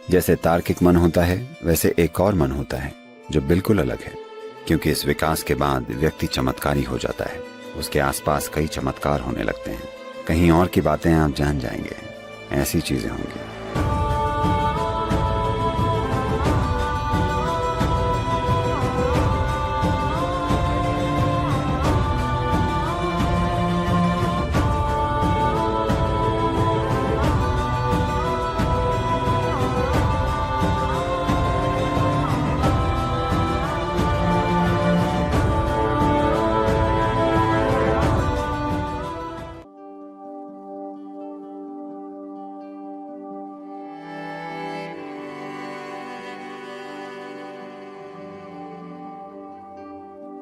जैसे तार्किक मन होता है, वैसे एक और मन होता है जो बिल्कुल अलग है, क्योंकि इस विकास के बाद व्यक्ति चमत्कारी हो जाता है। उसके आसपास कई चमत्कार होने लगते हैं। कहीं और की बातें आप जान जाएंगे, ऐसी चीजें होंगी।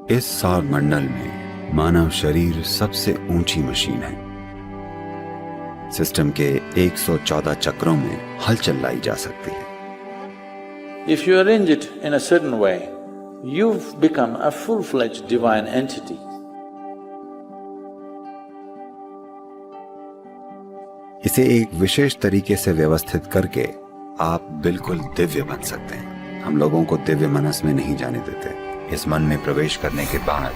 इस सौर मंडल में मानव शरीर सबसे ऊंची मशीन है। सिस्टम के 114 चक्रों में हलचल लाई जा सकती है। If you arrange it in a certain way, you've become a full-fledged divine entity. इसे एक विशेष तरीके से व्यवस्थित करके आप बिल्कुल दिव्य बन सकते हैं। हम लोगों को दिव्य मनस में नहीं जाने देते। इस मन में प्रवेश करने के बाद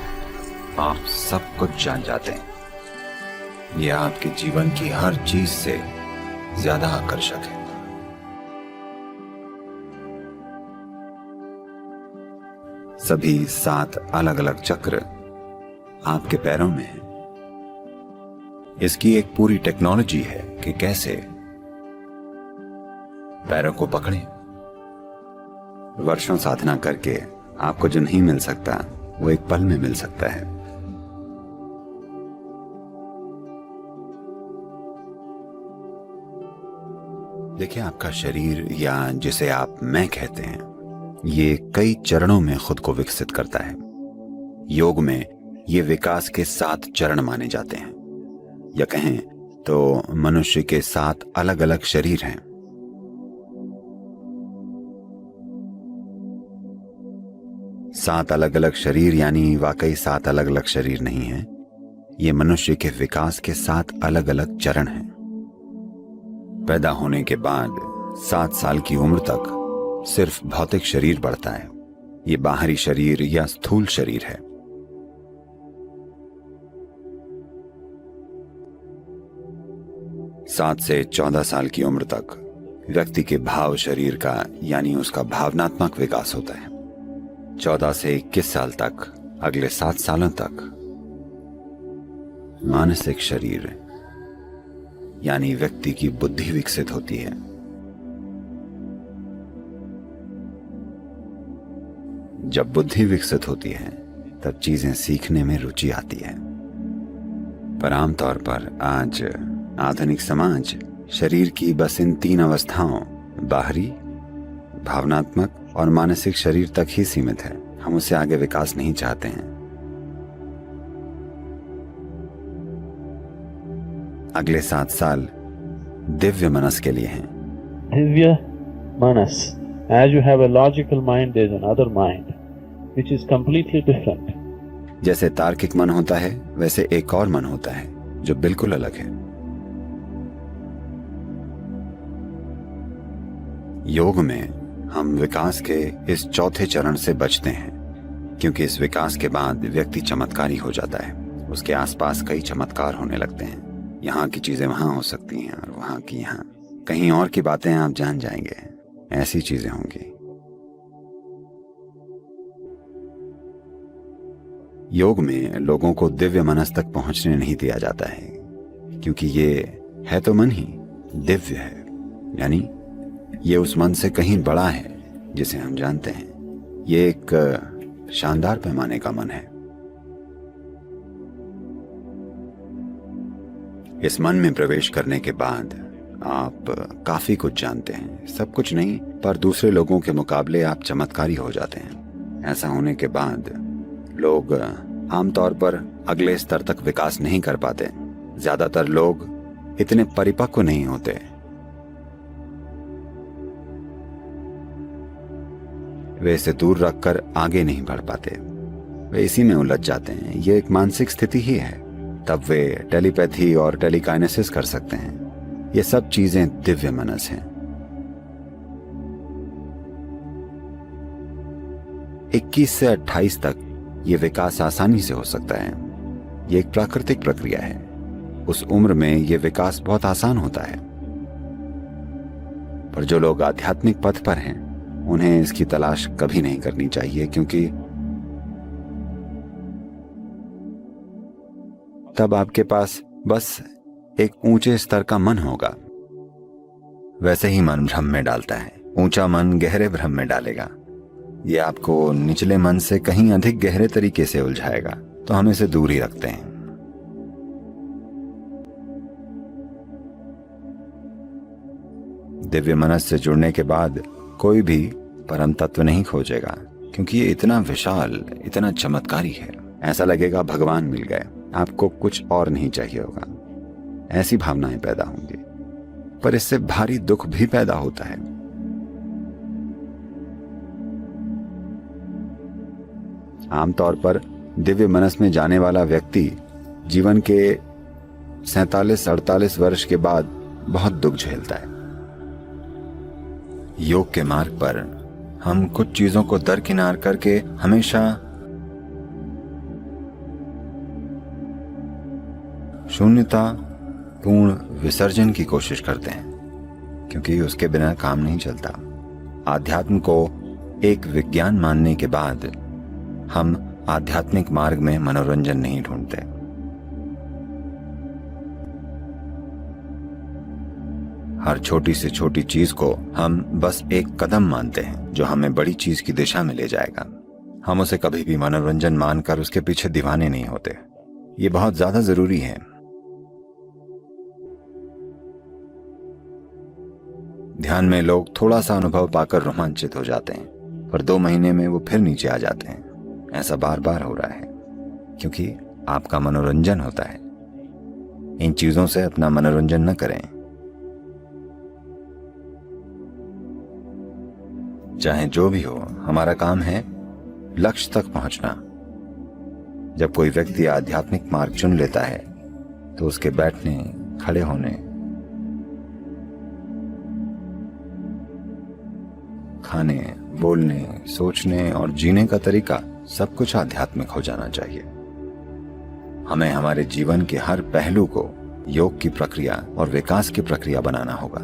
आप सब कुछ जान जाते हैं। यह आपके जीवन की हर चीज से ज्यादा आकर्षक है। सभी 7 अलग अलग चक्र आपके पैरों में हैं। इसकी एक पूरी टेक्नोलॉजी है कि कैसे पैरों को पकड़ें। वर्षों साधना करके आपको जो नहीं मिल सकता वो एक पल में मिल सकता है। देखिए, आपका शरीर या जिसे आप मैं कहते हैं, ये कई चरणों में खुद को विकसित करता है। योग में ये विकास के 7 चरण माने जाते हैं, या कहें तो मनुष्य के 7 अलग अलग शरीर हैं। सात अलग अलग शरीर यानी वाकई 7 अलग अलग शरीर नहीं है। ये मनुष्य के विकास के 7 अलग अलग चरण हैं। पैदा होने के बाद 7 साल की उम्र तक सिर्फ भौतिक शरीर बढ़ता है। ये बाहरी शरीर या स्थूल शरीर है। सात से 14 साल की उम्र तक व्यक्ति के भाव शरीर का यानी उसका भावनात्मक विकास होता है। 14 से 21 साल तक, अगले 7 सालों तक मानसिक शरीर यानी व्यक्ति की बुद्धि विकसित होती है। जब बुद्धि विकसित होती है तब चीजें सीखने में रुचि आती है। पर आमतौर पर आज आधुनिक समाज शरीर की बस इन 3 अवस्थाओं, बाहरी, भावनात्मक और मानसिक शरीर तक ही सीमित है। हम उससे आगे विकास नहीं चाहते हैं। अगले 7 साल दिव्य मनस के लिए हैं। Divya Manas. As you have a logical mind, there is another mind, which is completely different. जैसे तार्किक मन होता है, वैसे एक और मन होता है जो बिल्कुल अलग है। योग में हम विकास के इस चौथे चरण से बचते हैं, क्योंकि इस विकास के बाद व्यक्ति चमत्कारी हो जाता है। उसके आसपास कई चमत्कार होने लगते हैं। यहाँ की चीजें वहां हो सकती हैं और वहां की यहाँ। कहीं और की बातें आप जान जाएंगे, ऐसी चीजें होंगी। योग में लोगों को दिव्य मनस तक पहुंचने नहीं दिया जाता है, क्योंकि ये है तो मन ही दिव्य है, यानी ये उस मन से कहीं बड़ा है जिसे हम जानते हैं। ये एक शानदार पैमाने का मन है। इस मन में प्रवेश करने के बाद आप काफी कुछ जानते हैं। सब कुछ नहीं, पर दूसरे लोगों के मुकाबले आप चमत्कारी हो जाते हैं। ऐसा होने के बाद लोग आमतौर पर अगले स्तर तक विकास नहीं कर पाते। ज्यादातर लोग इतने परिपक्व नहीं होते। वे इसे दूर रखकर आगे नहीं बढ़ पाते। वे इसी में उलझ जाते हैं। ये एक मानसिक स्थिति ही है। तब वे टेलीपैथी और टेलीकाइनेसिस कर सकते हैं। ये सब चीजें दिव्य मनस हैं। 21 से 28 तक ये विकास आसानी से हो सकता है। ये एक प्राकृतिक प्रक्रिया है। उस उम्र में ये विकास बहुत आसान होता है। पर जो लोग आध्यात्मिक पथ पर हैं, उन्हें इसकी तलाश कभी नहीं करनी चाहिए, क्योंकि तब आपके पास बस एक ऊंचे स्तर का मन होगा। वैसे ही मन भ्रम में डालता है। ऊंचा मन गहरे भ्रम में डालेगा। ये आपको निचले मन से कहीं अधिक गहरे तरीके से उलझाएगा, तो हम इसे दूर ही रखते हैं। दिव्य मनस से जुड़ने के बाद कोई भी परम तत्व नहीं खोजेगा, क्योंकि ये इतना विशाल, इतना चमत्कारी है। ऐसा लगेगा भगवान मिल गए, आपको कुछ और नहीं चाहिए होगा। ऐसी भावनाएं पैदा होंगी, पर इससे भारी दुख भी पैदा होता है। आमतौर पर दिव्य मनस में जाने वाला व्यक्ति जीवन के 47-48 वर्ष के बाद बहुत दुख झेलता है। योग के मार्ग पर हम कुछ चीजों को दरकिनार करके हमेशा शून्यता पूर्ण विसर्जन की कोशिश करते हैं, क्योंकि उसके बिना काम नहीं चलता। आध्यात्म को एक विज्ञान मानने के बाद हम आध्यात्मिक मार्ग में मनोरंजन नहीं ढूंढते। हर छोटी से छोटी चीज को हम बस एक कदम मानते हैं जो हमें बड़ी चीज की दिशा में ले जाएगा। हम उसे कभी भी मनोरंजन मानकर उसके पीछे दीवाने नहीं होते। ये बहुत ज्यादा जरूरी है। ध्यान में लोग थोड़ा सा अनुभव पाकर रोमांचित हो जाते हैं, पर 2 महीने में वो फिर नीचे आ जाते हैं। ऐसा बार बार हो रहा है, क्योंकि आपका मनोरंजन होता है। इन चीजों से अपना मनोरंजन न करें। चाहे जो भी हो, हमारा काम है लक्ष्य तक पहुंचना। जब कोई व्यक्ति आध्यात्मिक मार्ग चुन लेता है, तो उसके बैठने, खड़े होने, खाने, बोलने, सोचने और जीने का तरीका सब कुछ आध्यात्मिक हो जाना चाहिए। हमें हमारे जीवन के हर पहलू को योग की प्रक्रिया और विकास की प्रक्रिया बनाना होगा।